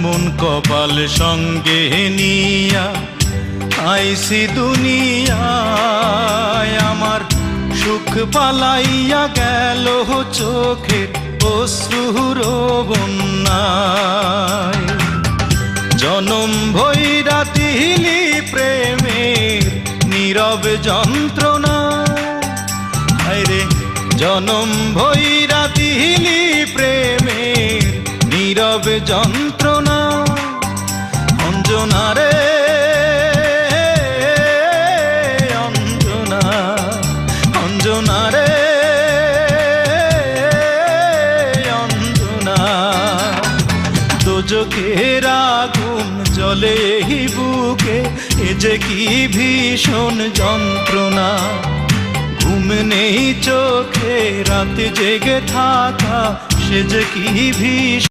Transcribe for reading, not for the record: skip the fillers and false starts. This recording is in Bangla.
এমন কপাল সঙ্গে নিয়া আইসি দুনিয়ায়, আমার সুখ পালাইয়া গেল চোখের অশ্রুর বন্যায়। জনম ভৈরা দিলি প্রেমের নীরব যন্ত্রণা, হায়রে জনম ভৈরা দিলি প্রেমের নীরব যন্ত্রণা। অঞ্জনা রে অঞ্জনা, অঞ্জনা রে অঞ্জনা, দোজখের আগুন জ্বলে এই বুকে, এ যে কি ভীষণ যন্ত্রণা। ঘুম নেই চোখে রাতে জেগে থাকা, সে যে কি ভীষণ